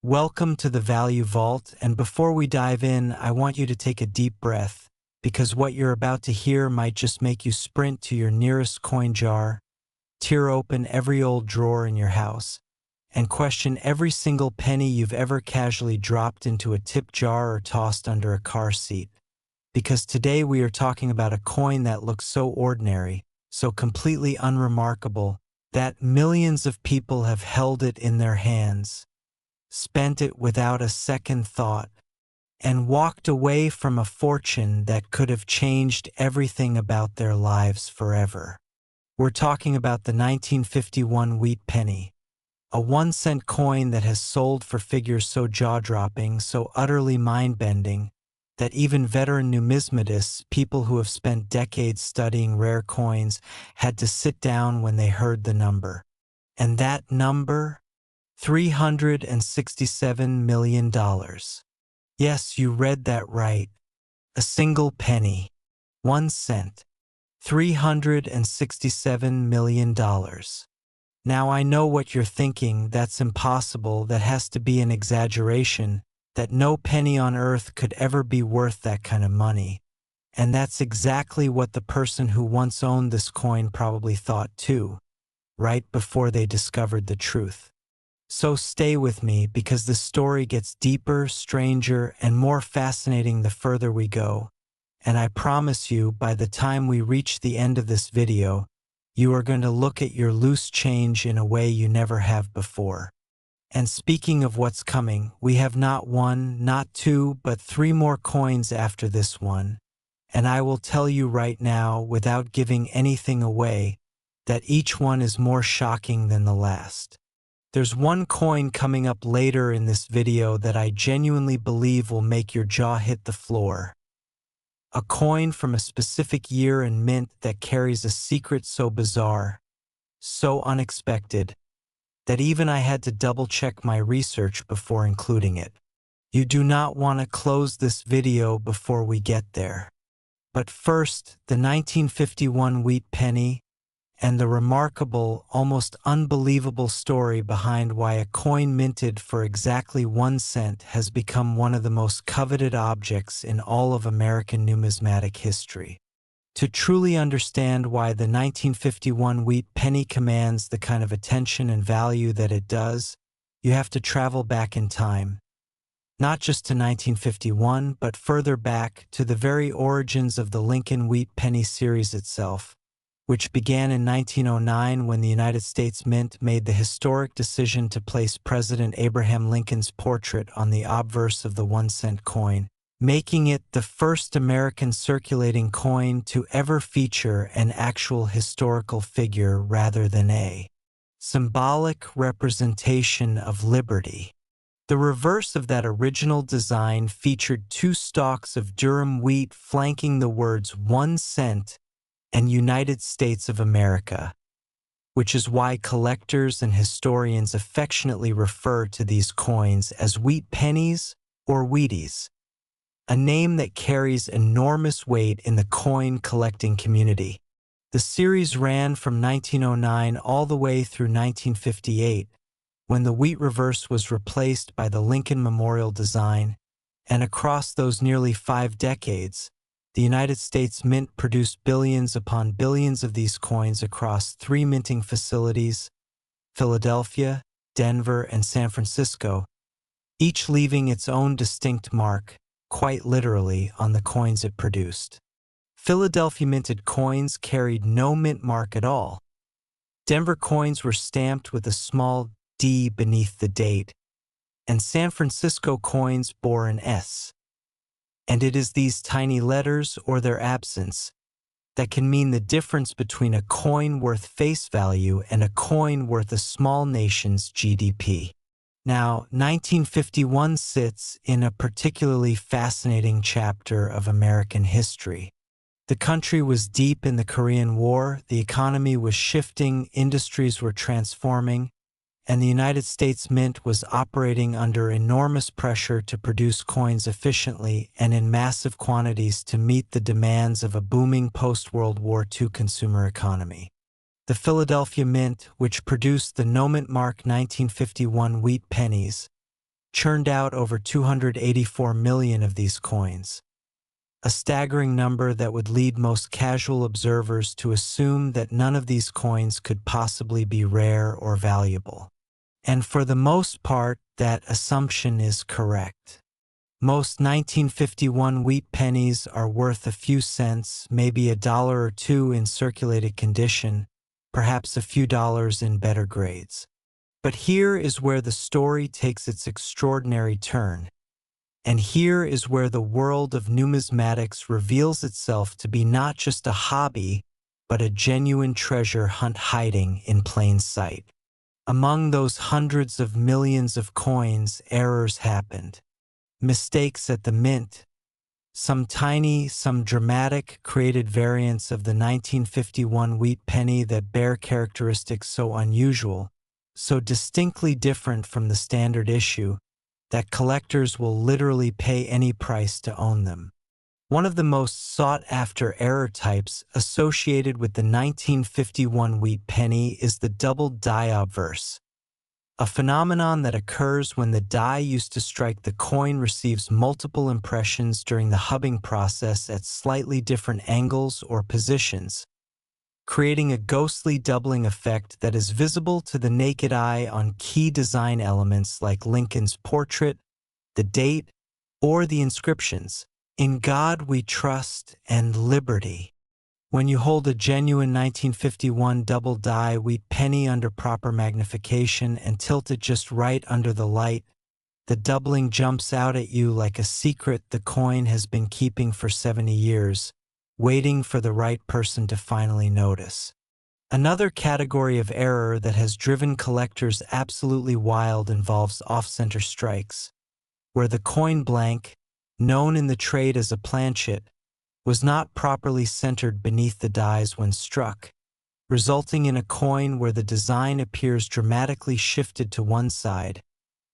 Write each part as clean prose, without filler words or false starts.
Welcome to the Value Vault, and before we dive in, I want you to take a deep breath, because what you're about to hear might just make you sprint to your nearest coin jar, tear open every old drawer in your house, and question every single penny you've ever casually dropped into a tip jar or tossed under a car seat. Because today we are talking about a coin that looks so ordinary, so completely unremarkable, that millions of people have held it in their hands, spent it without a second thought, and walked away from a fortune that could have changed everything about their lives forever. We're talking about the 1951 wheat penny, a 1-cent coin that has sold for figures so jaw-dropping, so utterly mind-bending, that even veteran numismatists, people who have spent decades studying rare coins, had to sit down when they heard the number. And that number? $367 million. Yes, you read that right. A single penny. 1 cent. $367 million. Now I know what you're thinking, that's impossible, that has to be an exaggeration, that no penny on earth could ever be worth that kind of money. And that's exactly what the person who once owned this coin probably thought too, right before they discovered the truth. So stay with me, because the story gets deeper, stranger, and more fascinating the further we go. And I promise you, by the time we reach the end of this video, you are going to look at your loose change in a way you never have before. And speaking of what's coming, we have not one, not two, but 3 more coins after this one. And I will tell you right now, without giving anything away, that each one is more shocking than the last. There's one coin coming up later in this video that I genuinely believe will make your jaw hit the floor. A coin from a specific year and mint that carries a secret so bizarre, so unexpected, that even I had to double-check my research before including it. You do not want to close this video before we get there. But first, the 1951 wheat penny, and the remarkable, almost unbelievable story behind why a coin minted for exactly 1 cent has become one of the most coveted objects in all of American numismatic history. To truly understand why the 1951 wheat penny commands the kind of attention and value that it does, you have to travel back in time. Not just to 1951, but further back to the very origins of the Lincoln Wheat Penny series itself, which began in 1909 when the United States Mint made the historic decision to place President Abraham Lincoln's portrait on the obverse of the 1-cent coin, making it the first American circulating coin to ever feature an actual historical figure rather than a symbolic representation of liberty. The reverse of that original design featured 2 stalks of durum wheat flanking the words 1 cent and United States of America, which is why collectors and historians affectionately refer to these coins as wheat pennies or wheaties, a name that carries enormous weight in the coin collecting community. The series ran from 1909 all the way through 1958, when the wheat reverse was replaced by the Lincoln Memorial design, and across those nearly 5 decades, the United States Mint produced billions upon billions of these coins across 3 minting facilities, Philadelphia, Denver, and San Francisco, each leaving its own distinct mark, quite literally, on the coins it produced. Philadelphia minted coins carried no mint mark at all. Denver coins were stamped with a small D beneath the date, and San Francisco coins bore an S. And it is these tiny letters, or their absence, that can mean the difference between a coin worth face value and a coin worth a small nation's GDP. Now, 1951 sits in a particularly fascinating chapter of American history. The country was deep in the Korean War, the economy was shifting, industries were transforming, and the United States Mint was operating under enormous pressure to produce coins efficiently and in massive quantities to meet the demands of a booming post-World War II consumer economy. The Philadelphia Mint, which produced the no-mint mark 1951 wheat pennies, churned out over 284 million of these coins, a staggering number that would lead most casual observers to assume that none of these coins could possibly be rare or valuable. And for the most part, that assumption is correct. Most 1951 wheat pennies are worth a few cents, maybe $1 or $2 in circulated condition, perhaps a few dollars in better grades. But here is where the story takes its extraordinary turn. And here is where the world of numismatics reveals itself to be not just a hobby, but a genuine treasure hunt hiding in plain sight. Among those hundreds of millions of coins, errors happened. Mistakes at the mint. Some tiny, some dramatic, created variants of the 1951 wheat penny that bear characteristics so unusual, so distinctly different from the standard issue, that collectors will literally pay any price to own them. One of the most sought-after error types associated with the 1951 wheat penny is the double die obverse, a phenomenon that occurs when the die used to strike the coin receives multiple impressions during the hubbing process at slightly different angles or positions, creating a ghostly doubling effect that is visible to the naked eye on key design elements like Lincoln's portrait, the date, or the inscriptions, "In God We Trust" and "Liberty." When you hold a genuine 1951 double die wheat penny under proper magnification and tilt it just right under the light, the doubling jumps out at you like a secret the coin has been keeping for 70 years, waiting for the right person to finally notice. Another category of error that has driven collectors absolutely wild involves off-center strikes, where the coin blank, known in the trade as a planchet, was not properly centered beneath the dies when struck, resulting in a coin where the design appears dramatically shifted to one side,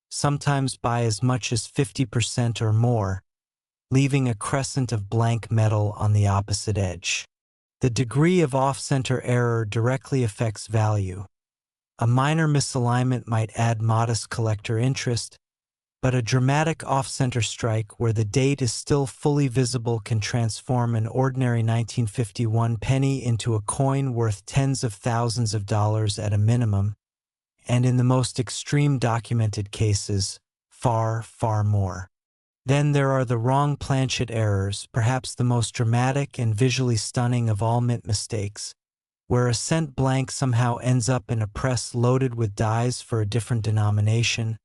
sometimes by as much as 50% or more, leaving a crescent of blank metal on the opposite edge. The degree of off-center error directly affects value. A minor misalignment might add modest collector interest, but a dramatic off-center strike where the date is still fully visible can transform an ordinary 1951 penny into a coin worth tens of thousands of dollars at a minimum, and in the most extreme documented cases, far, far more. Then there are the wrong planchet errors, perhaps the most dramatic and visually stunning of all mint mistakes, where a cent blank somehow ends up in a press loaded with dies for a different denomination,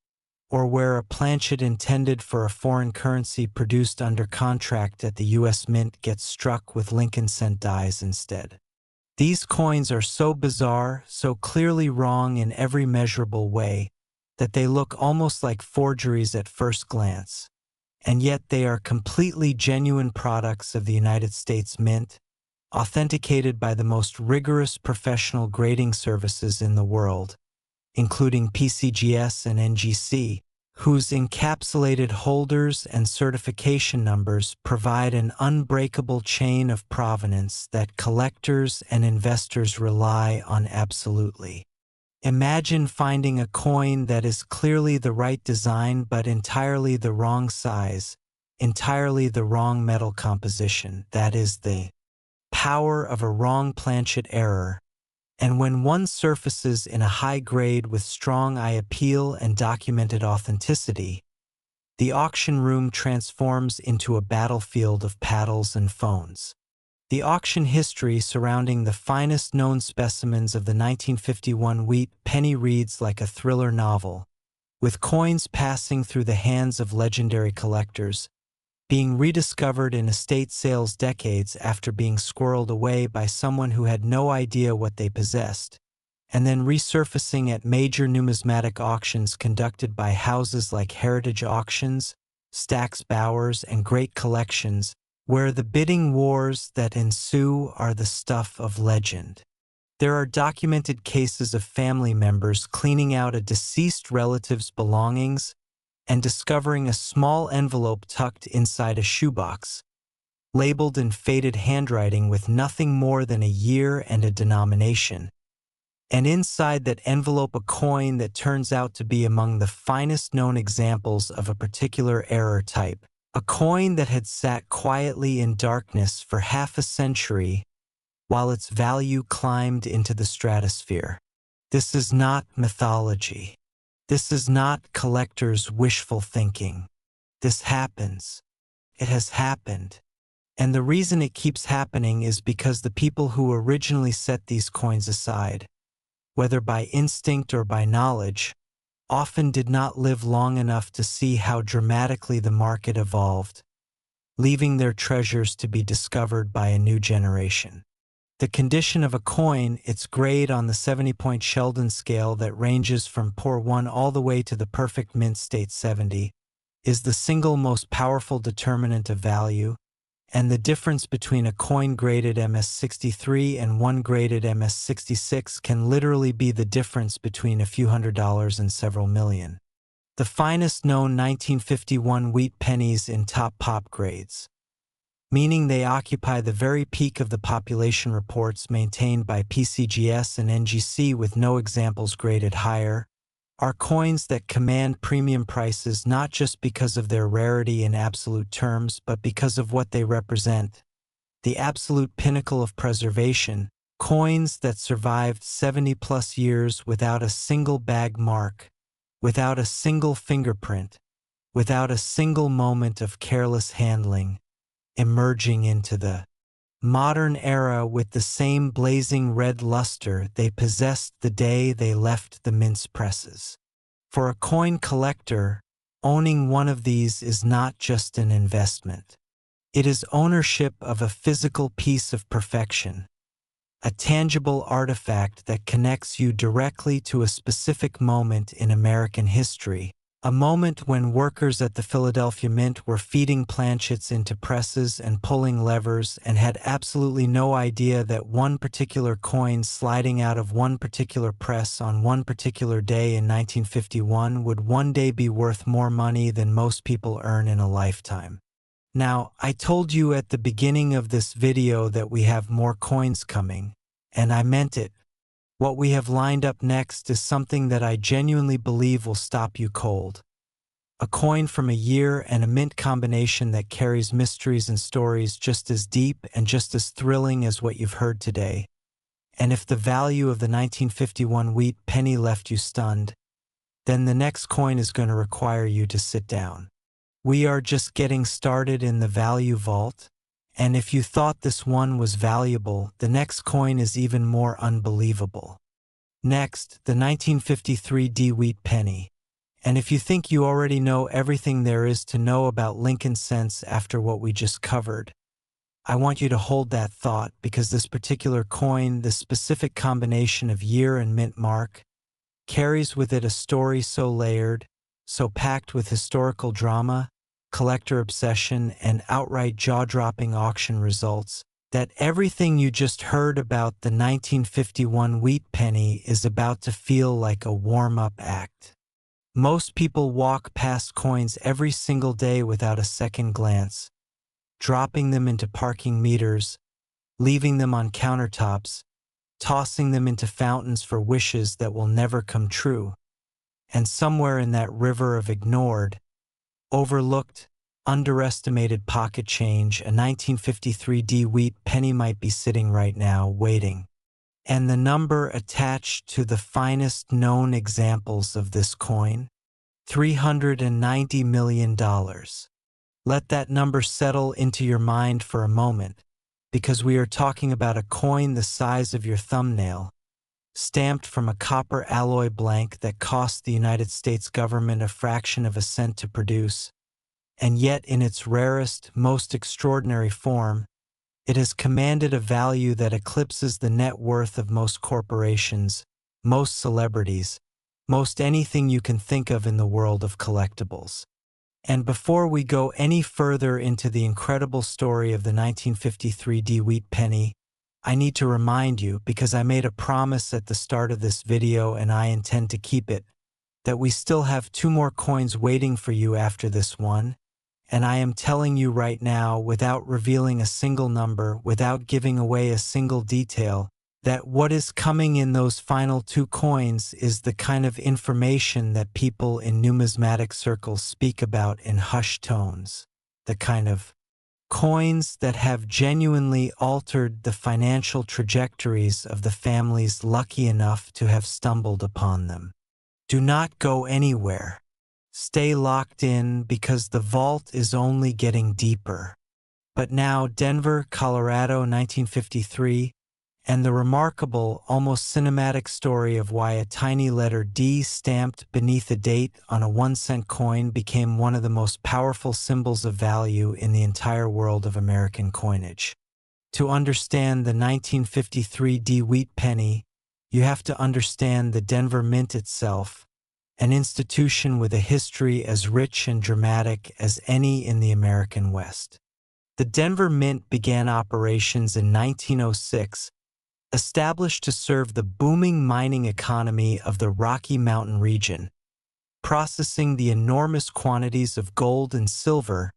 or where a planchet intended for a foreign currency produced under contract at the U.S. Mint gets struck with Lincoln cent dies instead. These coins are so bizarre, so clearly wrong in every measurable way, that they look almost like forgeries at first glance. And yet they are completely genuine products of the United States Mint, authenticated by the most rigorous professional grading services in the world, including PCGS and NGC, whose encapsulated holders and certification numbers provide an unbreakable chain of provenance that collectors and investors rely on absolutely. Imagine finding a coin that is clearly the right design but entirely the wrong size, entirely the wrong metal composition. That is the power of a wrong planchet error. And when one surfaces in a high grade with strong eye appeal and documented authenticity, the auction room transforms into a battlefield of paddles and phones. The auction history surrounding the finest known specimens of the 1951 wheat penny reads like a thriller novel, with coins passing through the hands of legendary collectors, being rediscovered in estate sales decades after being squirreled away by someone who had no idea what they possessed, and then resurfacing at major numismatic auctions conducted by houses like Heritage Auctions, Stack's Bowers, and Great Collections, where the bidding wars that ensue are the stuff of legend. There are documented cases of family members cleaning out a deceased relative's belongings and discovering a small envelope tucked inside a shoebox, labeled in faded handwriting with nothing more than a year and a denomination. And inside that envelope a coin that turns out to be among the finest known examples of a particular error type. A coin that had sat quietly in darkness for half a century while its value climbed into the stratosphere. This is not mythology. This is not collectors' wishful thinking. This happens. It has happened. And the reason it keeps happening is because the people who originally set these coins aside, whether by instinct or by knowledge, often did not live long enough to see how dramatically the market evolved, leaving their treasures to be discovered by a new generation. The condition of a coin, its grade on the 70-point Sheldon scale that ranges from poor 1 all the way to the perfect mint state 70, is the single most powerful determinant of value, and the difference between a coin graded MS-63 and one graded MS-66 can literally be the difference between a few $100s and several million. The finest known 1951 wheat pennies in top pop grades, meaning they occupy the very peak of the population reports maintained by PCGS and NGC with no examples graded higher, are coins that command premium prices not just because of their rarity in absolute terms, but because of what they represent. The absolute pinnacle of preservation, coins that survived 70+ years without a single bag mark, without a single fingerprint, without a single moment of careless handling, emerging into the modern era with the same blazing red luster they possessed the day they left the mince presses. For a coin collector, owning one of these is not just an investment. It is ownership of a physical piece of perfection, a tangible artifact that connects you directly to a specific moment in American history, a moment when workers at the Philadelphia Mint were feeding planchets into presses and pulling levers and had absolutely no idea that one particular coin sliding out of one particular press on one particular day in 1951 would one day be worth more money than most people earn in a lifetime. Now, I told you at the beginning of this video that we have more coins coming, and I meant it. What we have lined up next is something that I genuinely believe will stop you cold. A coin from a year and a mint combination that carries mysteries and stories just as deep and just as thrilling as what you've heard today. And if the value of the 1951 wheat penny left you stunned, then the next coin is going to require you to sit down. We are just getting started in the value vault. And if you thought this one was valuable, the next coin is even more unbelievable. Next, the 1953 D wheat penny. And if you think you already know everything there is to know about Lincoln cents after what we just covered, I want you to hold that thought, because this particular coin, this specific combination of year and mint mark, carries with it a story so layered, so packed with historical drama, collector obsession, and outright jaw-dropping auction results, that everything you just heard about the 1951 wheat penny is about to feel like a warm-up act. Most people walk past coins every single day without a second glance, dropping them into parking meters, leaving them on countertops, tossing them into fountains for wishes that will never come true. And somewhere in that river of ignored, overlooked, underestimated pocket change, a 1953 D wheat penny might be sitting right now, waiting. And the number attached to the finest known examples of this coin? $390 million. Let that number settle into your mind for a moment, because we are talking about a coin the size of your thumbnail, stamped from a copper alloy blank that cost the United States government a fraction of a cent to produce. And yet in its rarest, most extraordinary form, it has commanded a value that eclipses the net worth of most corporations, most celebrities, most anything you can think of in the world of collectibles. And before we go any further into the incredible story of the 1953 D wheat penny, I need to remind you, because I made a promise at the start of this video and I intend to keep it, that we still have 2 more coins waiting for you after this one. And I am telling you right now, without revealing a single number, without giving away a single detail, that what is coming in those final two coins is the kind of information that people in numismatic circles speak about in hushed tones, the kind of coins that have genuinely altered the financial trajectories of the families lucky enough to have stumbled upon them. Do not go anywhere. Stay locked in because the vault is only getting deeper. But now Denver, Colorado, 1953, and the remarkable, almost cinematic story of why a tiny letter D stamped beneath a date on a 1-cent coin became one of the most powerful symbols of value in the entire world of American coinage. To understand the 1953 D wheat penny, you have to understand the Denver Mint itself, an institution with a history as rich and dramatic as any in the American West. The Denver Mint began operations in 1906, established to serve the booming mining economy of the Rocky Mountain region, processing the enormous quantities of gold and silver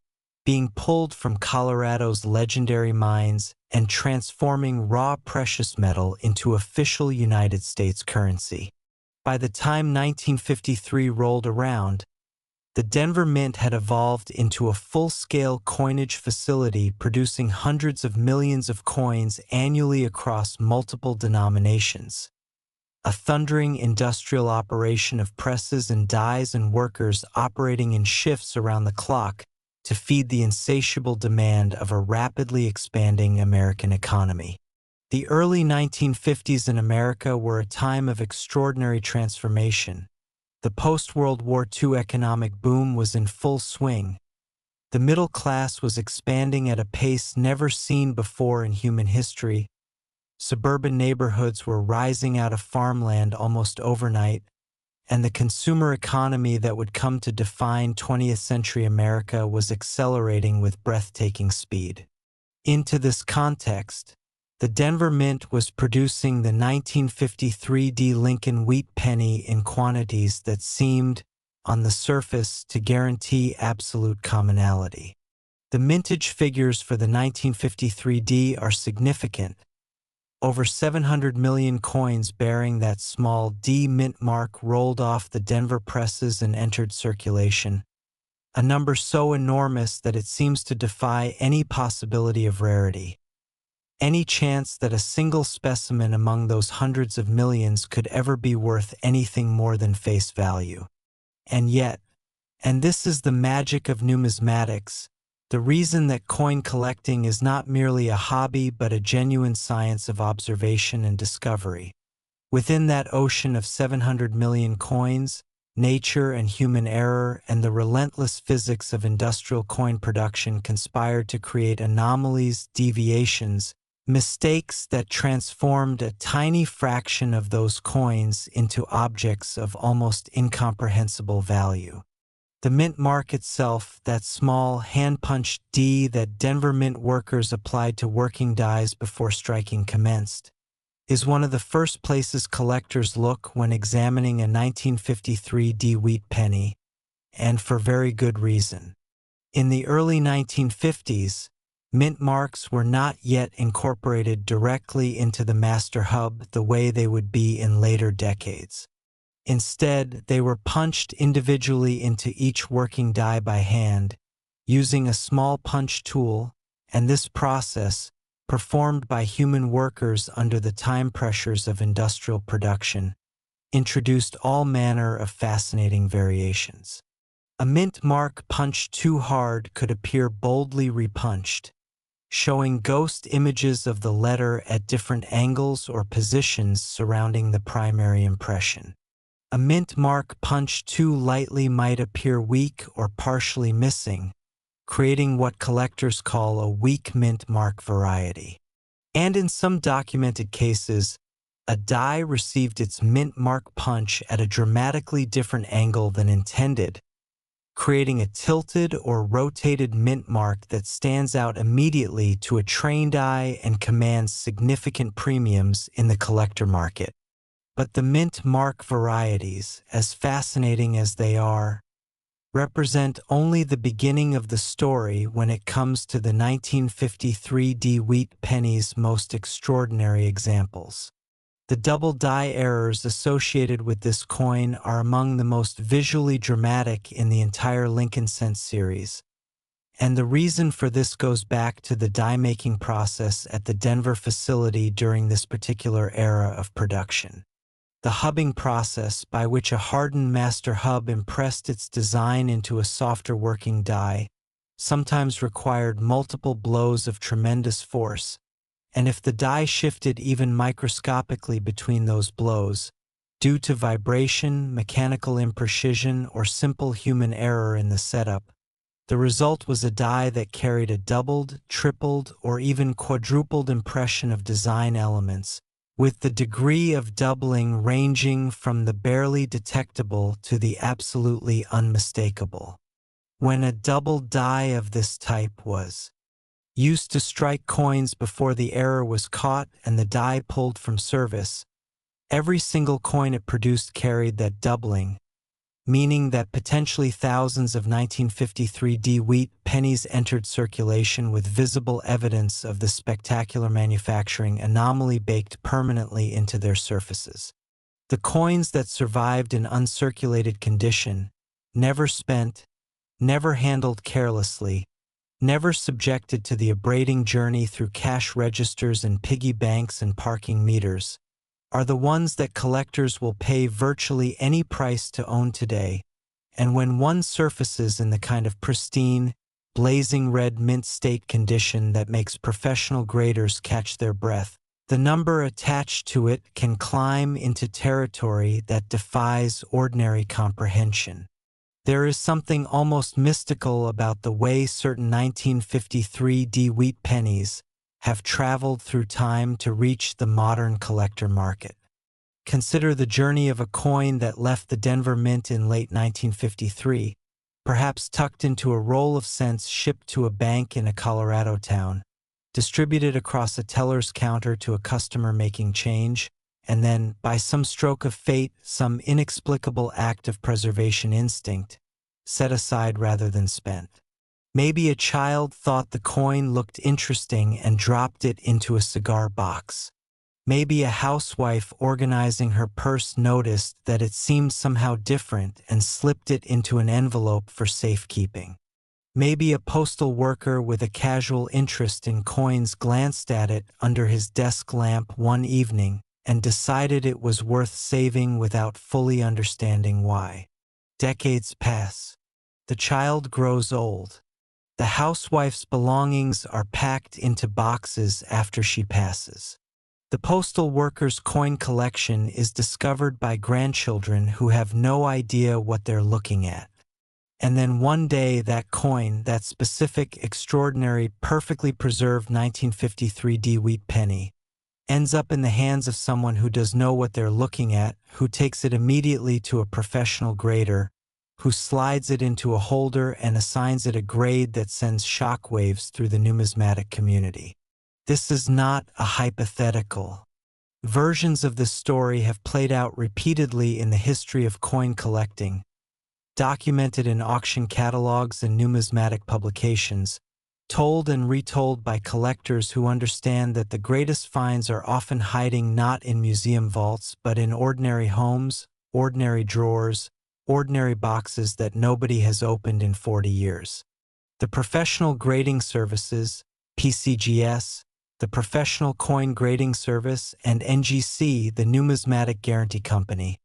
being pulled from Colorado's legendary mines and transforming raw precious metal into official United States currency. By the time 1953 rolled around, the Denver Mint had evolved into a full-scale coinage facility producing hundreds of millions of coins annually across multiple denominations. A thundering industrial operation of presses and dies and workers operating in shifts around the clock to feed the insatiable demand of a rapidly expanding American economy. The early 1950s in America were a time of extraordinary transformation. The post-World War II economic boom was in full swing. The middle class was expanding at a pace never seen before in human history. Suburban neighborhoods were rising out of farmland almost overnight, and the consumer economy that would come to define 20th century America was accelerating with breathtaking speed. Into this context, the Denver Mint was producing the 1953 D Lincoln Wheat Penny in quantities that seemed, on the surface, to guarantee absolute commonality. The mintage figures for the 1953 D are significant. Over 700 million coins bearing that small D mint mark rolled off the Denver presses and entered circulation, a number so enormous that it seems to defy any possibility of rarity. Any chance that a single specimen among those hundreds of millions could ever be worth anything more than face value. And yet, and this is the magic of numismatics, the reason that coin collecting is not merely a hobby but a genuine science of observation and discovery. Within that ocean of 700 million coins, nature and human error and the relentless physics of industrial coin production conspired to create anomalies, deviations, mistakes that transformed a tiny fraction of those coins into objects of almost incomprehensible value. The mint mark itself, that small, hand-punched D that Denver Mint workers applied to working dies before striking commenced, is one of the first places collectors look when examining a 1953 D wheat penny, and for very good reason. In the early 1950s, mint marks were not yet incorporated directly into the master hub the way they would be in later decades. Instead, they were punched individually into each working die by hand, using a small punch tool, and this process, performed by human workers under the time pressures of industrial production, introduced all manner of fascinating variations. A mint mark punched too hard could appear boldly repunched, showing ghost images of the letter at different angles or positions surrounding the primary impression. A mint mark punched too lightly might appear weak or partially missing, creating what collectors call a weak mint mark variety. And in some documented cases, a die received its mint mark punch at a dramatically different angle than intended, creating a tilted or rotated mint mark that stands out immediately to a trained eye and commands significant premiums in the collector market. But the mint mark varieties, as fascinating as they are, represent only the beginning of the story when it comes to the 1953 D wheat penny's most extraordinary examples. The double die errors associated with this coin are among the most visually dramatic in the entire Lincoln cent series. And the reason for this goes back to the die-making process at the Denver facility during this particular era of production. The hubbing process, by which a hardened master hub impressed its design into a softer working die, sometimes required multiple blows of tremendous force, and if the die shifted even microscopically between those blows, due to vibration, mechanical imprecision, or simple human error in the setup, the result was a die that carried a doubled, tripled, or even quadrupled impression of design elements, with the degree of doubling ranging from the barely detectable to the absolutely unmistakable. When a double die of this type was used to strike coins before the error was caught and the die pulled from service, every single coin it produced carried that doubling, meaning that potentially thousands of 1953 wheat pennies entered circulation with visible evidence of the spectacular manufacturing anomaly baked permanently into their surfaces. The coins that survived in uncirculated condition, never spent, never handled carelessly, never subjected to the abrading journey through cash registers and piggy banks and parking meters, are the ones that collectors will pay virtually any price to own today, and when one surfaces in the kind of pristine, blazing red mint state condition that makes professional graders catch their breath, the number attached to it can climb into territory that defies ordinary comprehension. There is something almost mystical about the way certain 1953 wheat pennies have traveled through time to reach the modern collector market. Consider the journey of a coin that left the Denver Mint in late 1953, perhaps tucked into a roll of cents shipped to a bank in a Colorado town, distributed across a teller's counter to a customer making change, and then, by some stroke of fate, some inexplicable act of preservation instinct, set aside rather than spent. Maybe a child thought the coin looked interesting and dropped it into a cigar box. Maybe a housewife organizing her purse noticed that it seemed somehow different and slipped it into an envelope for safekeeping. Maybe a postal worker with a casual interest in coins glanced at it under his desk lamp one evening and decided it was worth saving without fully understanding why. Decades pass. The child grows old. The housewife's belongings are packed into boxes after she passes. The postal worker's coin collection is discovered by grandchildren who have no idea what they're looking at. And then one day that coin, that specific, extraordinary, perfectly preserved 1953 wheat penny, ends up in the hands of someone who does know what they're looking at, who takes it immediately to a professional grader, who slides it into a holder and assigns it a grade that sends shockwaves through the numismatic community. This is not a hypothetical. Versions of this story have played out repeatedly in the history of coin collecting, documented in auction catalogs and numismatic publications, told and retold by collectors who understand that the greatest finds are often hiding not in museum vaults but in ordinary homes, ordinary drawers, ordinary boxes that nobody has opened in 40 years. The Professional Grading Services, PCGS, the Professional Coin Grading Service, and NGC, the Numismatic Guarantee Company,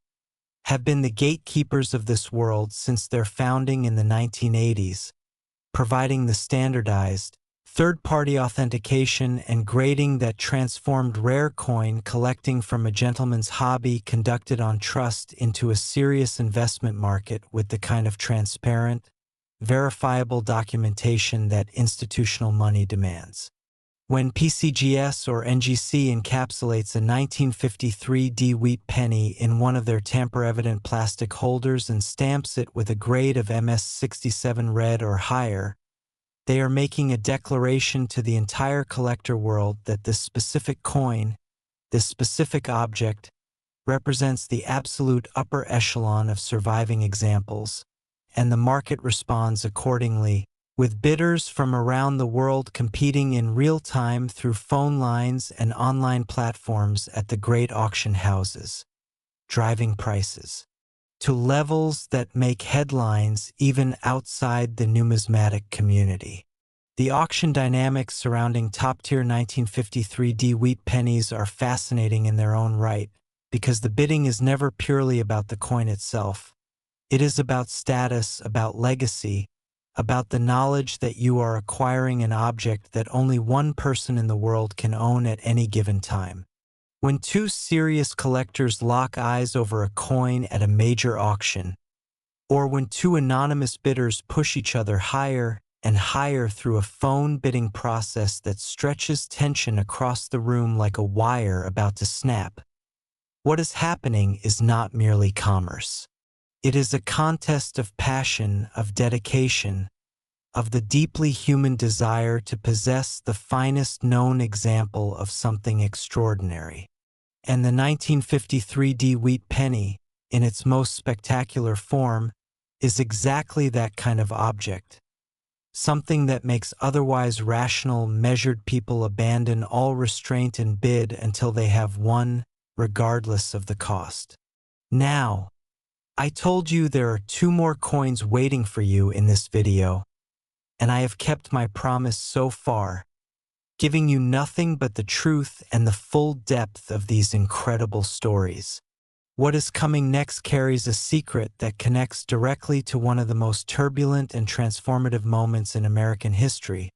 have been the gatekeepers of this world since their founding in the 1980s, providing the standardized, third-party authentication and grading that transformed rare coin collecting from a gentleman's hobby conducted on trust into a serious investment market with the kind of transparent, verifiable documentation that institutional money demands. When PCGS or NGC encapsulates a 1953 wheat penny in one of their tamper-evident plastic holders and stamps it with a grade of MS67 red or higher, they are making a declaration to the entire collector world that this specific coin, this specific object, represents the absolute upper echelon of surviving examples, and the market responds accordingly, with bidders from around the world competing in real time through phone lines and online platforms at the great auction houses, driving prices to levels that make headlines even outside the numismatic community. The auction dynamics surrounding top-tier 1953 wheat pennies are fascinating in their own right, because the bidding is never purely about the coin itself. It is about status, about legacy, about the knowledge that you are acquiring an object that only one person in the world can own at any given time. When two serious collectors lock eyes over a coin at a major auction, or when two anonymous bidders push each other higher and higher through a phone bidding process that stretches tension across the room like a wire about to snap, what is happening is not merely commerce. It is a contest of passion, of dedication, of the deeply human desire to possess the finest known example of something extraordinary. And the 1953 wheat penny, in its most spectacular form, is exactly that kind of object. Something that makes otherwise rational, measured people abandon all restraint and bid until they have won, regardless of the cost. Now, I told you there are two more coins waiting for you in this video, and I have kept my promise so far, giving you nothing but the truth and the full depth of these incredible stories. What is coming next carries a secret that connects directly to one of the most turbulent and transformative moments in American history,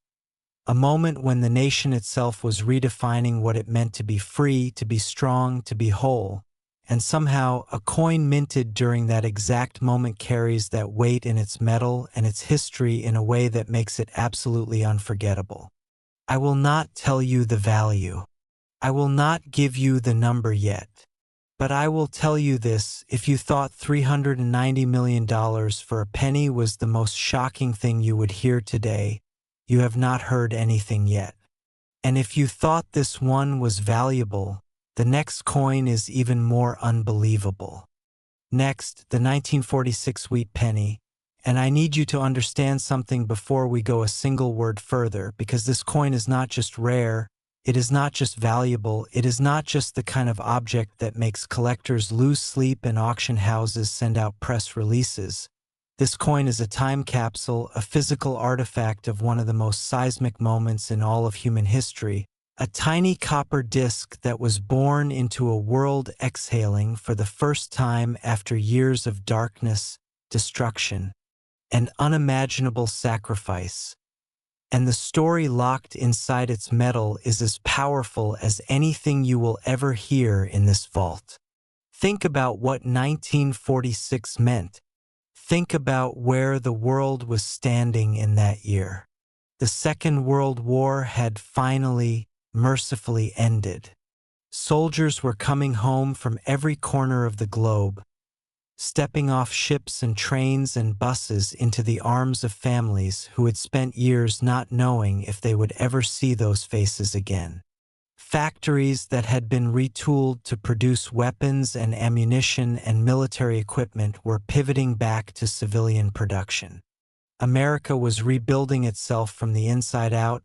a moment when the nation itself was redefining what it meant to be free, to be strong, to be whole, and somehow a coin minted during that exact moment carries that weight in its metal and its history in a way that makes it absolutely unforgettable. I will not tell you the value. I will not give you the number yet. But I will tell you this, if you thought $390 million for a penny was the most shocking thing you would hear today, you have not heard anything yet. And if you thought this one was valuable, the next coin is even more unbelievable. Next, the 1946 wheat penny, and I need you to understand something before we go a single word further, because this coin is not just rare, it is not just valuable, it is not just the kind of object that makes collectors lose sleep and auction houses send out press releases. This coin is a time capsule, a physical artifact of one of the most seismic moments in all of human history, a tiny copper disc that was born into a world exhaling for the first time after years of darkness, destruction, and unimaginable sacrifice. And the story locked inside its metal is as powerful as anything you will ever hear in this vault. Think about what 1946 meant. Think about where the world was standing in that year. The Second World War had finally, mercifully ended. Soldiers were coming home from every corner of the globe, stepping off ships and trains and buses into the arms of families who had spent years not knowing if they would ever see those faces again. Factories that had been retooled to produce weapons and ammunition and military equipment were pivoting back to civilian production. America was rebuilding itself from the inside out,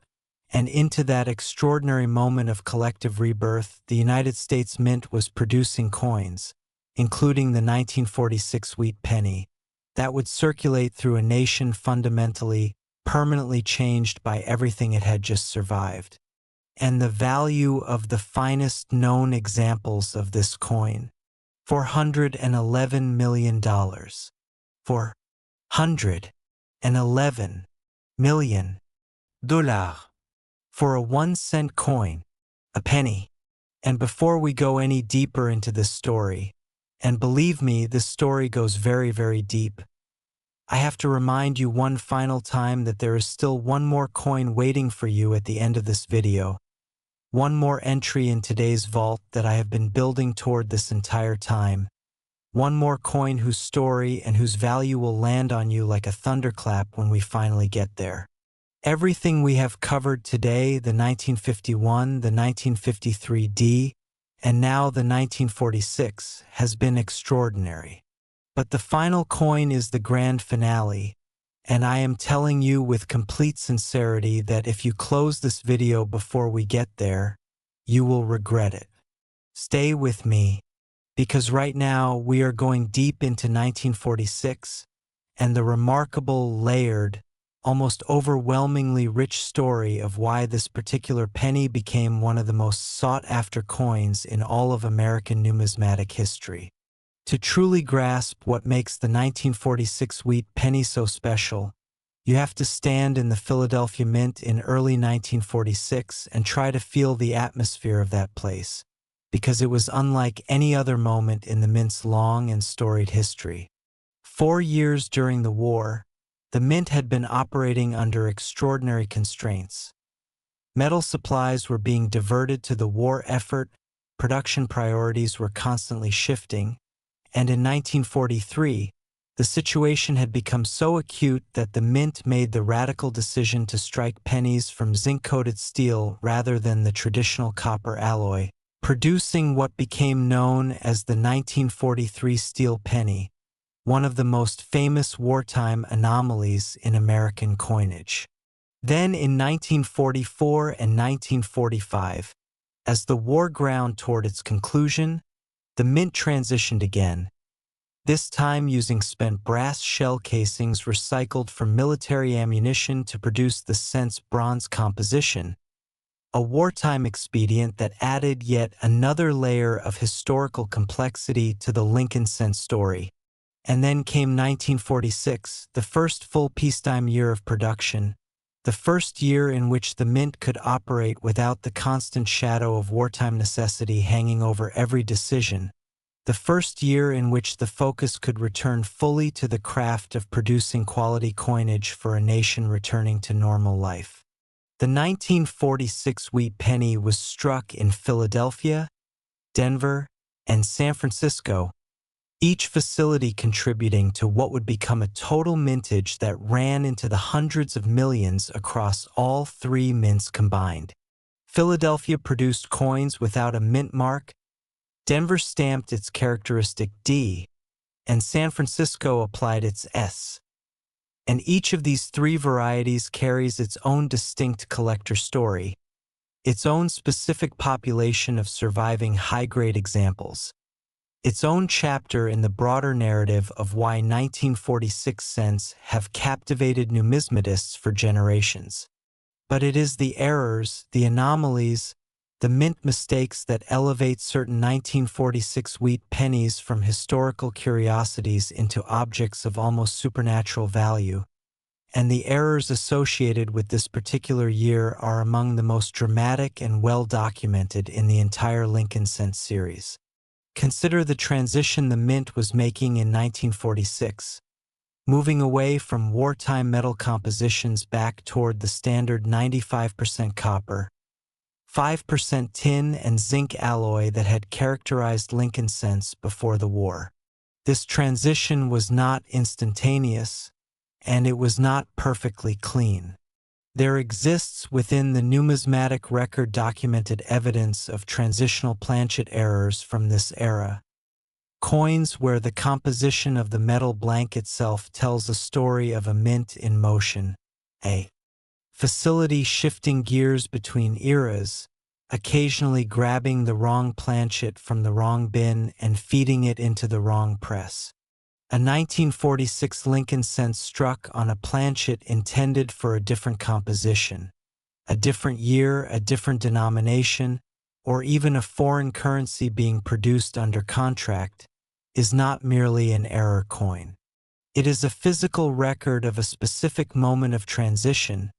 and into that extraordinary moment of collective rebirth, the United States Mint was producing coins, including the 1946 wheat penny, that would circulate through a nation fundamentally, permanently changed by everything it had just survived. And the value of the finest known examples of this coin, $411 million. $411 million. For a 1-cent coin, a penny. And before we go any deeper into this story, and believe me, this story goes very, very deep, I have to remind you one final time that there is still one more coin waiting for you at the end of this video. One more entry in today's vault that I have been building toward this entire time. One more coin whose story and whose value will land on you like a thunderclap when we finally get there. Everything we have covered today, the 1951, the 1953D, and now the 1946, has been extraordinary. But the final coin is the grand finale, And I am telling you with complete sincerity that if you close this video before we get there, you will regret it. Stay with me, because right now we are going deep into 1946 and the remarkable, layered, almost overwhelmingly rich story of why this particular penny became one of the most sought-after coins in all of American numismatic history. To truly grasp what makes the 1946 wheat penny so special, you have to stand in the Philadelphia Mint in early 1946 and try to feel the atmosphere of that place, because it was unlike any other moment in the Mint's long and storied history. 4 years during the war, the Mint had been operating under extraordinary constraints. Metal supplies were being diverted to the war effort, production priorities were constantly shifting, and in 1943, the situation had become so acute that the Mint made the radical decision to strike pennies from zinc-coated steel rather than the traditional copper alloy, producing what became known as the 1943 steel penny, one of the most famous wartime anomalies in American coinage. Then in 1944 and 1945, as the war ground toward its conclusion, the Mint transitioned again, this time using spent brass shell casings recycled from military ammunition to produce the cent's bronze composition, a wartime expedient that added yet another layer of historical complexity to the Lincoln cent story. And then came 1946, the first full peacetime year of production, the first year in which the Mint could operate without the constant shadow of wartime necessity hanging over every decision, the first year in which the focus could return fully to the craft of producing quality coinage for a nation returning to normal life. The 1946 wheat penny was struck in Philadelphia, Denver, and San Francisco, each facility contributing to what would become a total mintage that ran into the hundreds of millions across all three mints combined. Philadelphia produced coins without a mint mark, Denver stamped its characteristic D, and San Francisco applied its S. And each of these three varieties carries its own distinct collector story, its own specific population of surviving high-grade examples, its own chapter in the broader narrative of why 1946 cents have captivated numismatists for generations. But it is the errors, the anomalies, the Mint mistakes that elevate certain 1946 wheat pennies from historical curiosities into objects of almost supernatural value, and the errors associated with this particular year are among the most dramatic and well-documented in the entire Lincoln cent series. Consider the transition the Mint was making in 1946, moving away from wartime metal compositions back toward the standard 95% copper, 5% tin and zinc alloy that had characterized Lincoln cents before the war. This transition was not instantaneous, and it was not perfectly clean. There exists within the numismatic record documented evidence of transitional planchet errors from this era. Coins where the composition of the metal blank itself tells a story of a mint in motion, a facility shifting gears between eras, occasionally grabbing the wrong planchet from the wrong bin and feeding it into the wrong press. A 1946 Lincoln cent struck on a planchet intended for a different composition, a different year, a different denomination, or even a foreign currency being produced under contract, is not merely an error coin. It is a physical record of a specific moment of transition,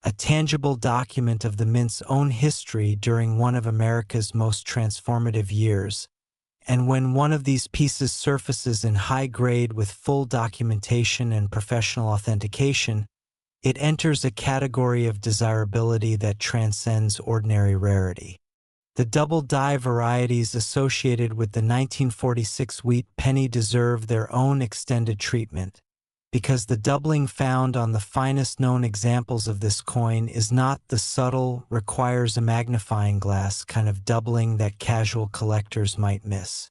a tangible document of the Mint's own history during one of America's most transformative years, and when one of these pieces surfaces in high grade with full documentation and professional authentication, it enters a category of desirability that transcends ordinary rarity. The double-die varieties associated with the 1946 wheat penny deserve their own extended treatment, because the doubling found on the finest known examples of this coin is not the subtle, requires a magnifying glass kind of doubling that casual collectors might miss.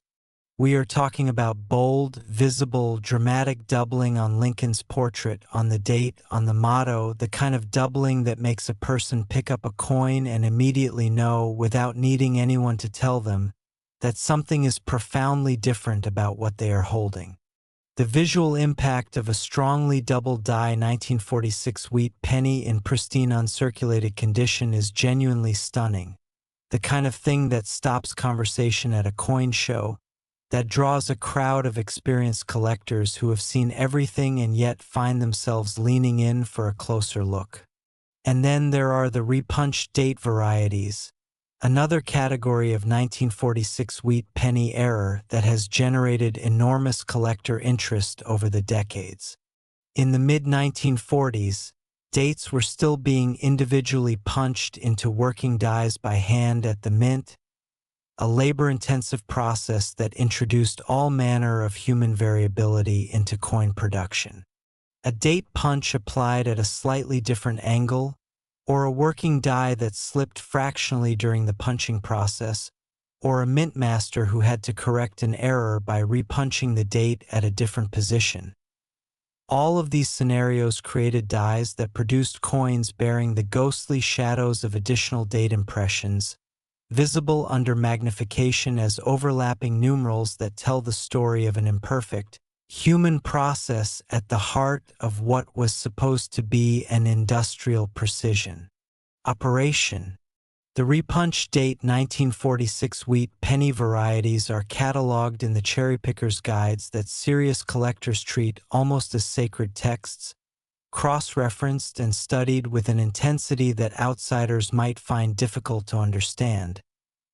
We are talking about bold, visible, dramatic doubling on Lincoln's portrait, on the date, on the motto, the kind of doubling that makes a person pick up a coin and immediately know, without needing anyone to tell them, that something is profoundly different about what they are holding. The visual impact of a strongly double-die 1946 wheat penny in pristine uncirculated condition is genuinely stunning. The kind of thing that stops conversation at a coin show, that draws a crowd of experienced collectors who have seen everything and yet find themselves leaning in for a closer look. And then there are the repunched date varieties, another category of 1946 wheat penny error that has generated enormous collector interest over the decades. In the mid-1940s, dates were still being individually punched into working dies by hand at the mint, a labor-intensive process that introduced all manner of human variability into coin production. A date punch applied at a slightly different angle, or a working die that slipped fractionally during the punching process, or a mint master who had to correct an error by repunching the date at a different position. All of these scenarios created dies that produced coins bearing the ghostly shadows of additional date impressions, visible under magnification as overlapping numerals that tell the story of an imperfect, human process at the heart of what was supposed to be an industrial precision operation. The repunched date 1946 wheat penny varieties are cataloged in the cherry picker's guides that serious collectors treat almost as sacred texts, cross-referenced and studied with an intensity that outsiders might find difficult to understand,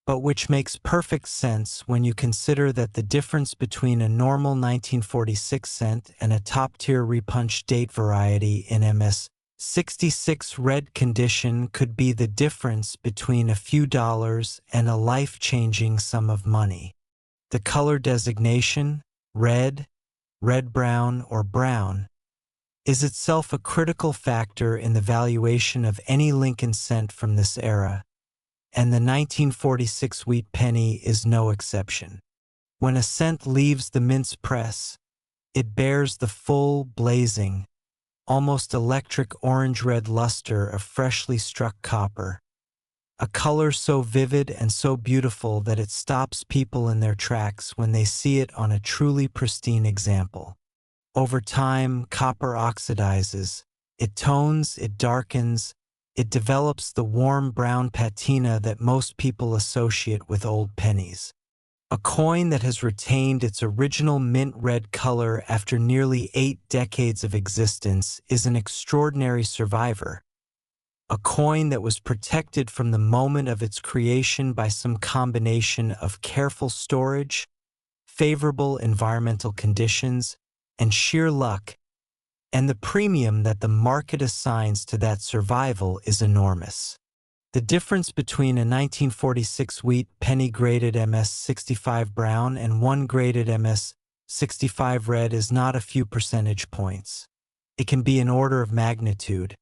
but which makes perfect sense when you consider that the difference between a normal 1946 cent and a top-tier repunched date variety in MS 66 red condition could be the difference between a few dollars and a life-changing sum of money. The color designation, red, red-brown, or brown, is itself a critical factor in the valuation of any Lincoln cent from this era, and the 1946 wheat penny is no exception. When a cent leaves the mint's press, it bears the full, blazing, almost electric orange-red luster of freshly struck copper, a color so vivid and so beautiful that it stops people in their tracks when they see it on a truly pristine example. Over time, copper oxidizes, it tones, it darkens, it develops the warm brown patina that most people associate with old pennies. A coin that has retained its original mint red color after nearly 8 decades of existence is an extraordinary survivor. A coin that was protected from the moment of its creation by some combination of careful storage, favorable environmental conditions, and sheer luck, and the premium that the market assigns to that survival is enormous. The difference between a 1946 wheat penny graded MS65 brown and one graded MS65 red is not a few percentage points. It can be an order of magnitude,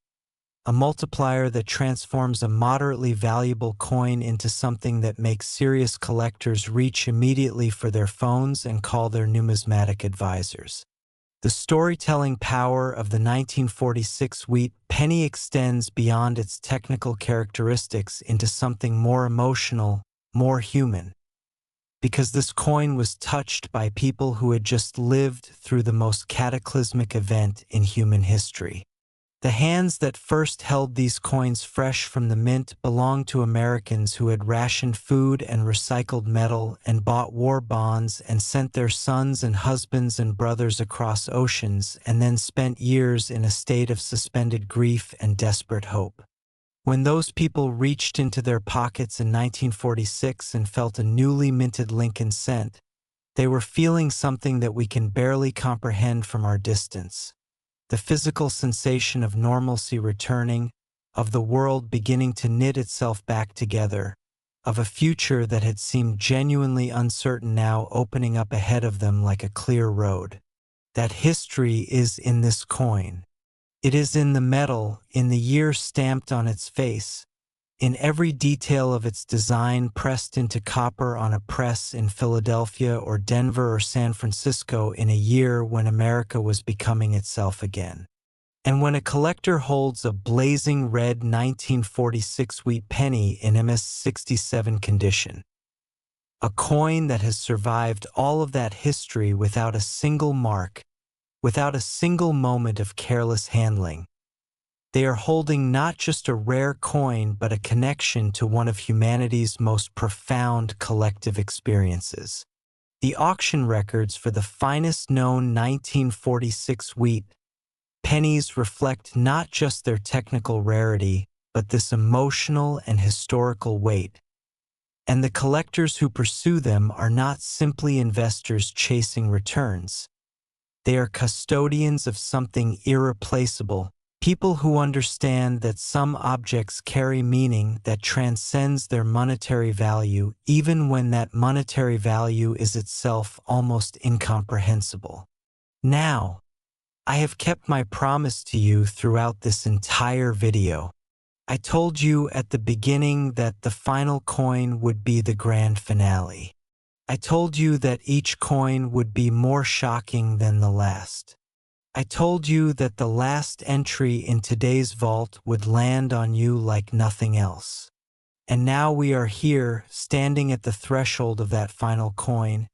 a multiplier that transforms a moderately valuable coin into something that makes serious collectors reach immediately for their phones and call their numismatic advisors. The storytelling power of the 1946 wheat penny extends beyond its technical characteristics into something more emotional, more human. Because this coin was touched by people who had just lived through the most cataclysmic event in human history. The hands that first held these coins fresh from the mint belonged to Americans who had rationed food and recycled metal and bought war bonds and sent their sons and husbands and brothers across oceans and then spent years in a state of suspended grief and desperate hope. When those people reached into their pockets in 1946 and felt a newly minted Lincoln cent, they were feeling something that we can barely comprehend from our distance. The physical sensation of normalcy returning, of the world beginning to knit itself back together, of a future that had seemed genuinely uncertain now opening up ahead of them like a clear road. That history is in this coin. It is in the metal, in the year stamped on its face, in every detail of its design pressed into copper on a press in Philadelphia or Denver or San Francisco in a year when America was becoming itself again. And when a collector holds a blazing red 1946 wheat penny in MS-67 condition, a coin that has survived all of that history without a single mark, without a single moment of careless handling, they are holding not just a rare coin but a connection to one of humanity's most profound collective experiences. The auction records for the finest known 1946 wheat pennies reflect not just their technical rarity, but this emotional and historical weight. And the collectors who pursue them are not simply investors chasing returns. They are custodians of something irreplaceable, people who understand that some objects carry meaning that transcends their monetary value, even when that monetary value is itself almost incomprehensible. Now, I have kept my promise to you throughout this entire video. I told you at the beginning that the final coin would be the grand finale. I told you that each coin would be more shocking than the last. I told you that the last entry in today's vault would land on you like nothing else. And now we are here, standing at the threshold of that final coin,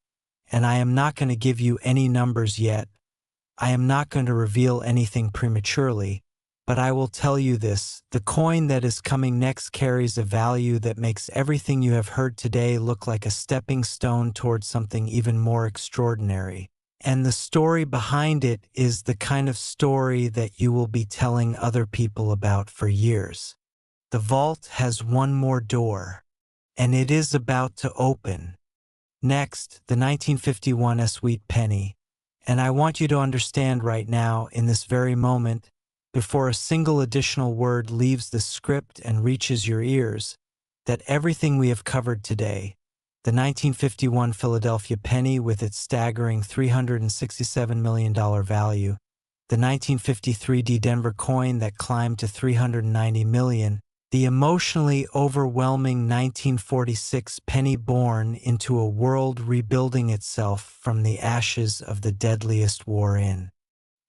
and I am not going to give you any numbers yet. I am not going to reveal anything prematurely, but I will tell you this: the coin that is coming next carries a value that makes everything you have heard today look like a stepping stone towards something even more extraordinary. And the story behind it is the kind of story that you will be telling other people about for years. The vault has one more door, and it is about to open. Next, the 1951 wheat penny. And I want you to understand right now, in this very moment, before a single additional word leaves the script and reaches your ears, that everything we have covered today, the 1951 Philadelphia penny with its staggering $367 million value, the 1953 Denver coin that climbed to $390 million, the emotionally overwhelming 1946 penny born into a world rebuilding itself from the ashes of the deadliest war in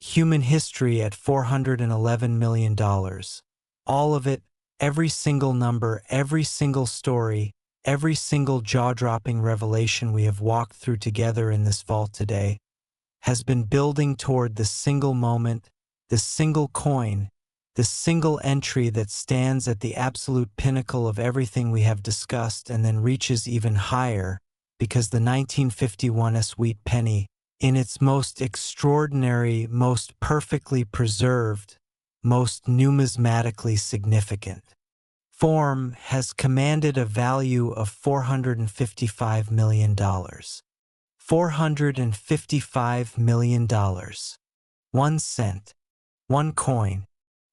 human history at $411 million. All of it, every single number, every single story, every single jaw-dropping revelation we have walked through together in this vault today, has been building toward the single moment, the single coin, the single entry that stands at the absolute pinnacle of everything we have discussed and then reaches even higher, because the 1951 wheat penny, in its most extraordinary, most perfectly preserved, most numismatically significant form, has commanded a value of $455 million. $455 million. 1 cent. One coin.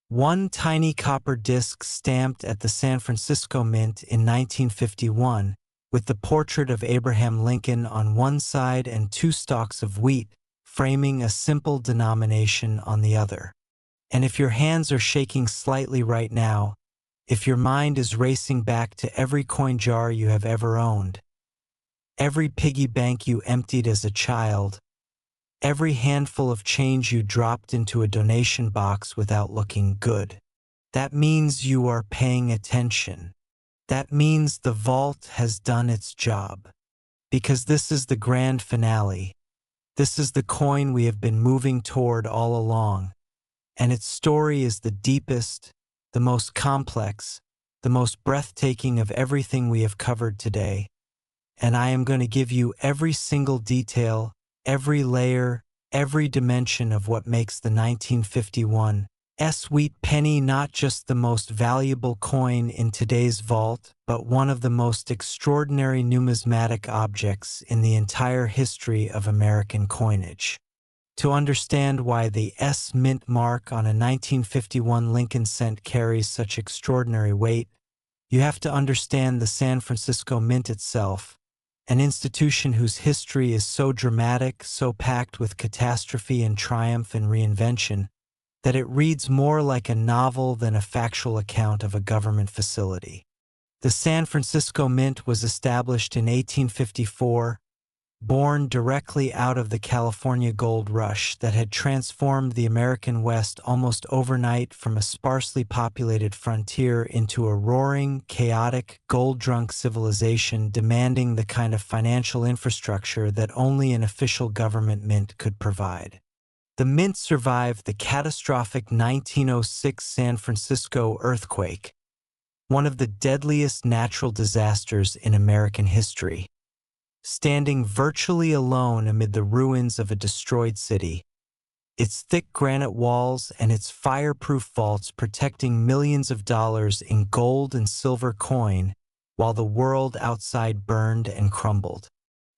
One tiny copper disc stamped at the San Francisco Mint in 1951, with the portrait of Abraham Lincoln on one side and 2 stalks of wheat framing a simple denomination on the other. And if your hands are shaking slightly right now, if your mind is racing back to every coin jar you have ever owned, every piggy bank you emptied as a child, every handful of change you dropped into a donation box without looking good, that means you are paying attention. That means the vault has done its job. Because this is the grand finale. This is the coin we have been moving toward all along. And its story is the deepest, the most complex, the most breathtaking of everything we have covered today. And I am going to give you every single detail, every layer, every dimension of what makes the 1951 wheat penny not just the most valuable coin in today's vault, but one of the most extraordinary numismatic objects in the entire history of American coinage. To understand why the S mint mark on a 1951 Lincoln cent carries such extraordinary weight, you have to understand the San Francisco Mint itself, an institution whose history is so dramatic, so packed with catastrophe and triumph and reinvention, that it reads more like a novel than a factual account of a government facility. The San Francisco Mint was established in 1854, born directly out of the California gold rush that had transformed the American West almost overnight from a sparsely populated frontier into a roaring, chaotic, gold-drunk civilization demanding the kind of financial infrastructure that only an official government mint could provide. The mint survived the catastrophic 1906 San Francisco earthquake, one of the deadliest natural disasters in American history. Standing virtually alone amid the ruins of a destroyed city, its thick granite walls and its fireproof vaults protecting millions of dollars in gold and silver coin while the world outside burned and crumbled.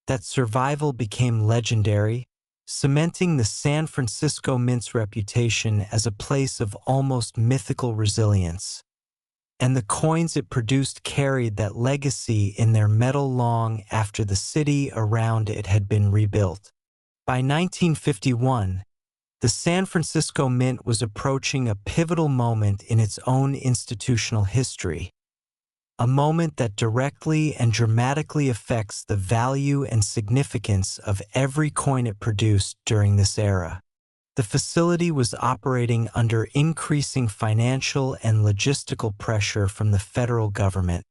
That survival became legendary, cementing the San Francisco Mint's reputation as a place of almost mythical resilience. And the coins it produced carried that legacy in their metal long after the city around it had been rebuilt. By 1951, the San Francisco Mint was approaching a pivotal moment in its own institutional history, a moment that directly and dramatically affects the value and significance of every coin it produced during this era. The facility was operating under increasing financial and logistical pressure from the federal government,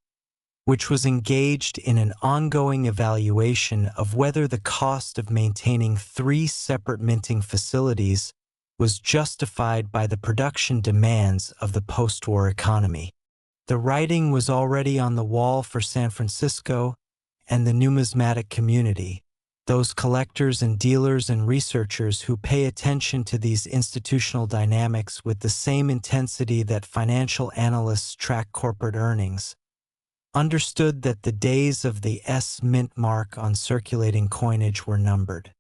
which was engaged in an ongoing evaluation of whether the cost of maintaining 3 separate minting facilities was justified by the production demands of the post-war economy. The writing was already on the wall for San Francisco and the numismatic community, those collectors and dealers and researchers who pay attention to these institutional dynamics with the same intensity that financial analysts track corporate earnings, understood that the days of the S mint mark on circulating coinage were numbered.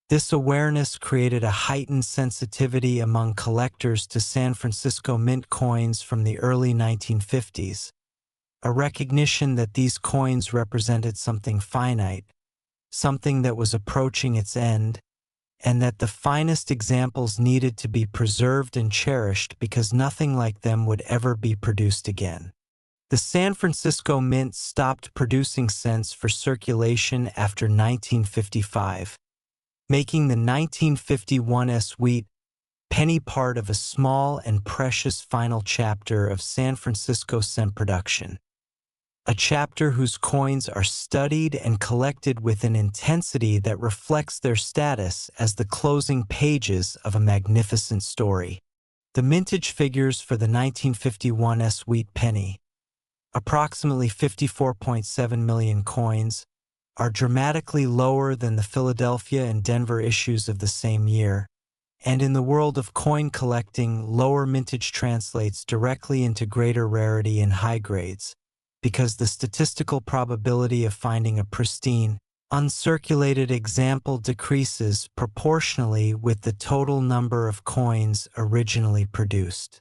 This awareness created a heightened sensitivity among collectors to San Francisco Mint coins from the early 1950s, a recognition that these coins represented something finite, something that was approaching its end, and that the finest examples needed to be preserved and cherished because nothing like them would ever be produced again. The San Francisco Mint stopped producing cents for circulation after 1955, making the 1951 Wheat Penny part of a small and precious final chapter of San Francisco cent production. A chapter whose coins are studied and collected with an intensity that reflects their status as the closing pages of a magnificent story. The mintage figures for the 1951 Wheat Penny, approximately 54.7 million coins, are dramatically lower than the Philadelphia and Denver issues of the same year, and in the world of coin collecting, lower mintage translates directly into greater rarity in high grades, because the statistical probability of finding a pristine, uncirculated example decreases proportionally with the total number of coins originally produced.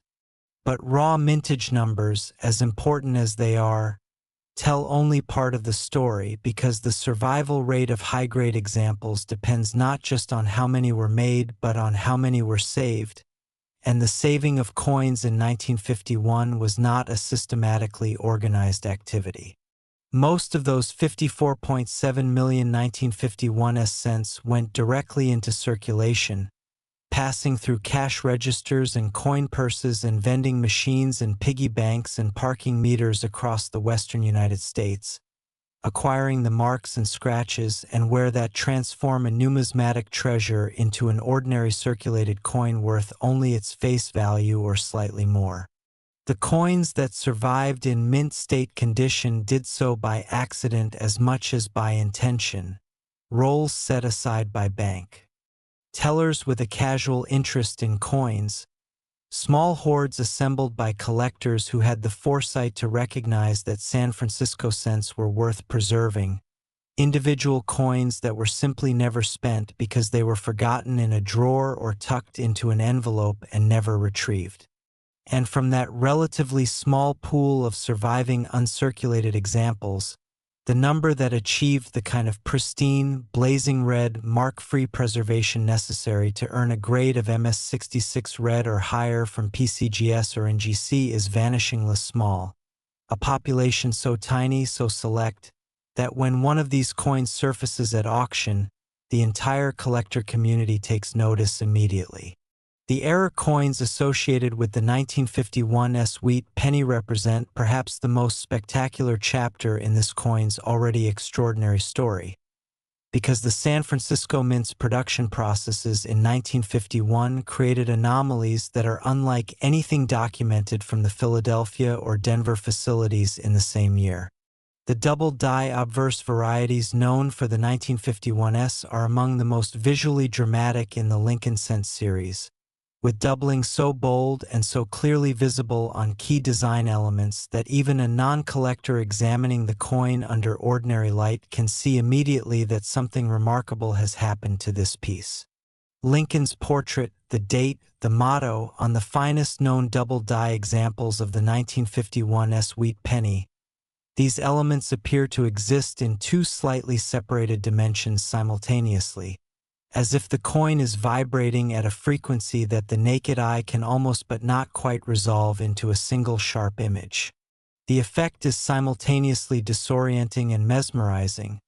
But raw mintage numbers, as important as they are, tell only part of the story because the survival rate of high-grade examples depends not just on how many were made but on how many were saved, and the saving of coins in 1951 was not a systematically organized activity. Most of those 54.7 million 1951 cents went directly into circulation, passing through cash registers and coin purses and vending machines and piggy banks and parking meters across the western United States, acquiring the marks and scratches and where that transform a numismatic treasure into an ordinary circulated coin worth only its face value or slightly more. The coins that survived in mint state condition did so by accident as much as by intention, rolls set aside by bank tellers with a casual interest in coins, small hordes assembled by collectors who had the foresight to recognize that San Francisco cents were worth preserving, individual coins that were simply never spent because they were forgotten in a drawer or tucked into an envelope and never retrieved. And from that relatively small pool of surviving uncirculated examples, the number that achieved the kind of pristine, blazing red, mark-free preservation necessary to earn a grade of MS66 red or higher from PCGS or NGC is vanishingly small, a population so tiny, so select, that when one of these coins surfaces at auction, the entire collector community takes notice immediately. The error coins associated with the 1951 wheat penny represent perhaps the most spectacular chapter in this coin's already extraordinary story, because the San Francisco Mint's production processes in 1951 created anomalies that are unlike anything documented from the Philadelphia or Denver facilities in the same year. The double-die obverse varieties known for the 1951s are among the most visually dramatic in the Lincoln Cent series, with doubling so bold and so clearly visible on key design elements that even a non-collector examining the coin under ordinary light can see immediately that something remarkable has happened to this piece. Lincoln's portrait, the date, the motto on the finest known double-die examples of the 1951 wheat penny. These elements appear to exist in two slightly separated dimensions simultaneously, as if the coin is vibrating at a frequency that the naked eye can almost but not quite resolve into a single sharp image. The effect is simultaneously disorienting and mesmerizing,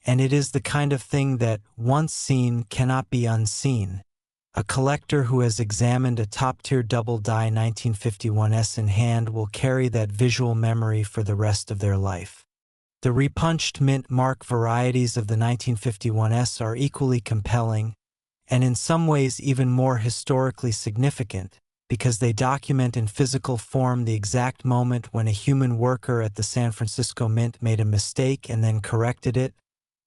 and it is the kind of thing that, once seen, cannot be unseen. A collector who has examined a top-tier double-die 1951s in hand will carry that visual memory for the rest of their life. The repunched mint mark varieties of the 1951s are equally compelling, and in some ways even more historically significant, because they document in physical form the exact moment when a human worker at the San Francisco Mint made a mistake and then corrected it,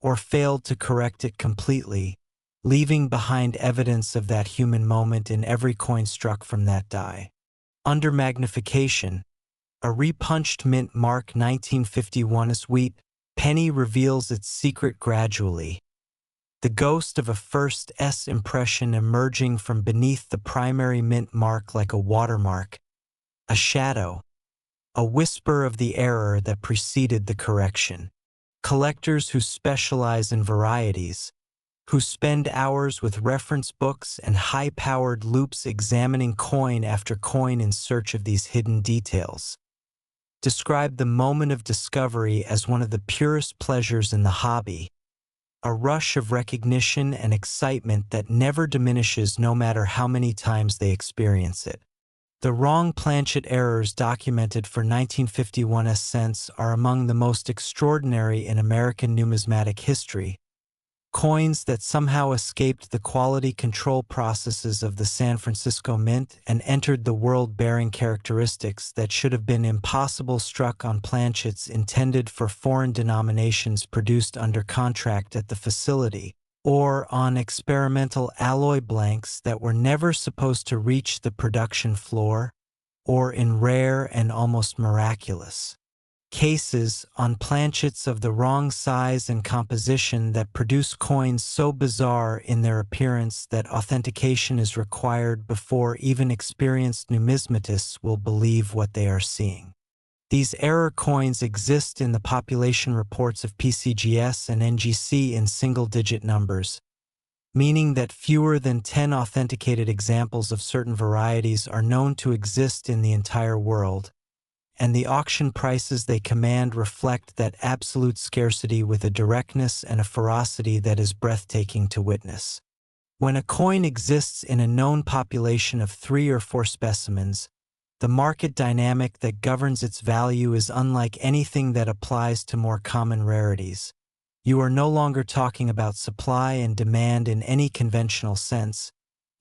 or failed to correct it completely, leaving behind evidence of that human moment in every coin struck from that die. Under magnification, a repunched mint mark 1951 wheat penny reveals its secret gradually, the ghost of a first S impression emerging from beneath the primary mint mark like a watermark, a shadow, a whisper of the error that preceded the correction. Collectors who specialize in varieties, who spend hours with reference books and high-powered loupes examining coin after coin in search of these hidden details, describe the moment of discovery as one of the purest pleasures in the hobby, a rush of recognition and excitement that never diminishes no matter how many times they experience it. The wrong planchet errors documented for 1951 cents are among the most extraordinary in American numismatic history. Coins that somehow escaped the quality control processes of the San Francisco Mint and entered the world bearing characteristics that should have been impossible struck on planchets intended for foreign denominations produced under contract at the facility, or on experimental alloy blanks that were never supposed to reach the production floor, or in rare and almost miraculous cases on planchets of the wrong size and composition that produce coins so bizarre in their appearance that authentication is required before even experienced numismatists will believe what they are seeing. These error coins exist in the population reports of PCGS and NGC in single-digit numbers, meaning that fewer than 10 authenticated examples of certain varieties are known to exist in the entire world, and the auction prices they command reflect that absolute scarcity with a directness and a ferocity that is breathtaking to witness. When a coin exists in a known population of 3 or 4 specimens, the market dynamic that governs its value is unlike anything that applies to more common rarities. You are no longer talking about supply and demand in any conventional sense.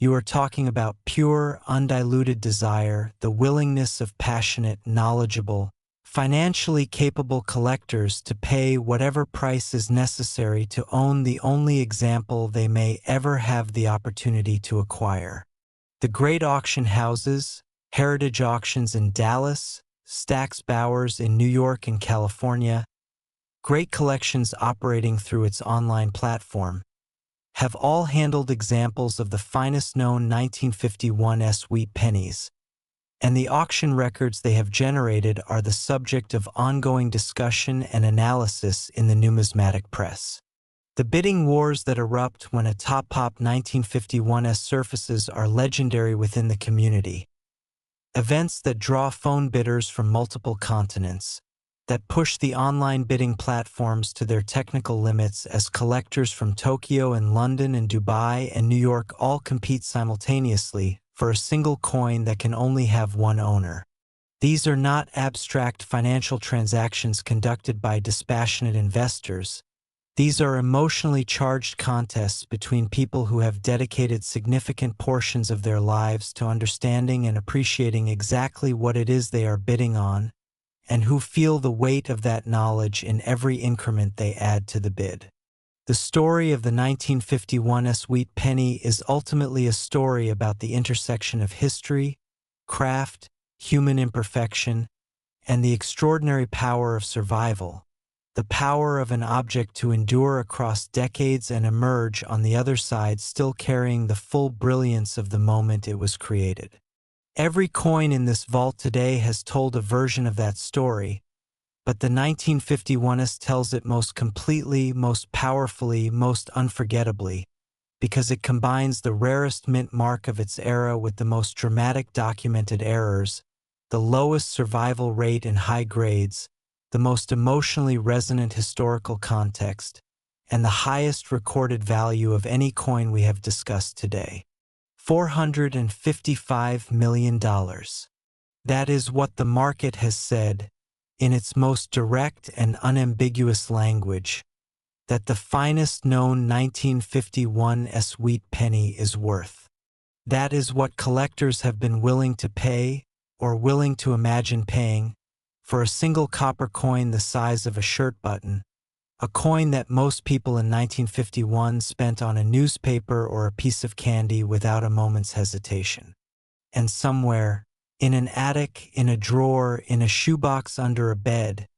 You are talking about pure, undiluted desire, the willingness of passionate, knowledgeable, financially capable collectors to pay whatever price is necessary to own the only example they may ever have the opportunity to acquire. The great auction houses, Heritage Auctions in Dallas, Stack's Bowers in New York and California, Great Collections operating through its online platform, have all handled examples of the finest known 1951 wheat pennies, and the auction records they have generated are the subject of ongoing discussion and analysis in the numismatic press. The bidding wars that erupt when a top-pop 1951 surfaces are legendary within the community. Events that draw phone bidders from multiple continents, that push the online bidding platforms to their technical limits as collectors from Tokyo and London and Dubai and New York all compete simultaneously for a single coin that can only have one owner. These are not abstract financial transactions conducted by dispassionate investors. These are emotionally charged contests between people who have dedicated significant portions of their lives to understanding and appreciating exactly what it is they are bidding on, and who feel the weight of that knowledge in every increment they add to the bid. The story of the 1951 wheat penny is ultimately a story about the intersection of history, craft, human imperfection, and the extraordinary power of survival, the power of an object to endure across decades and emerge on the other side still carrying the full brilliance of the moment it was created. Every coin in this vault today has told a version of that story, but the 1951 tells it most completely, most powerfully, most unforgettably, because it combines the rarest mint mark of its era with the most dramatic documented errors, the lowest survival rate in high grades, the most emotionally resonant historical context, and the highest recorded value of any coin we have discussed today. $455 million. That is what the market has said, in its most direct and unambiguous language, that the finest known 1951 wheat penny is worth. That is what collectors have been willing to pay, or willing to imagine paying, for a single copper coin the size of a shirt button, a coin that most people in 1951 spent on a newspaper or a piece of candy without a moment's hesitation. And somewhere, in an attic, in a drawer, in a shoebox under a bed,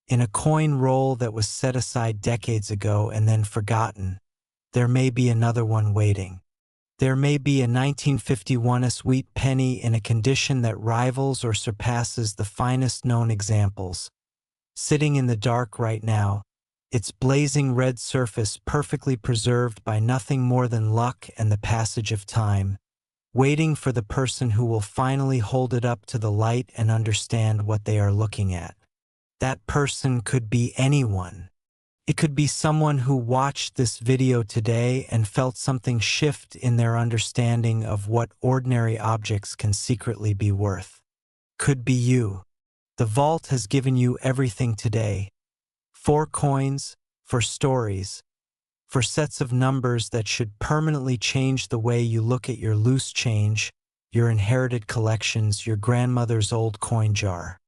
in a coin roll that was set aside decades ago and then forgotten, there may be another one waiting. There may be a 1951 wheat penny in a condition that rivals or surpasses the finest known examples, sitting in the dark right now, its blazing red surface perfectly preserved by nothing more than luck and the passage of time, waiting for the person who will finally hold it up to the light and understand what they are looking at. That person could be anyone. It could be someone who watched this video today and felt something shift in their understanding of what ordinary objects can secretly be worth. Could be you. The vault has given you everything today. 4 coins, for stories, for sets of numbers that should permanently change the way you look at your loose change, your inherited collections, your grandmother's old coin jar.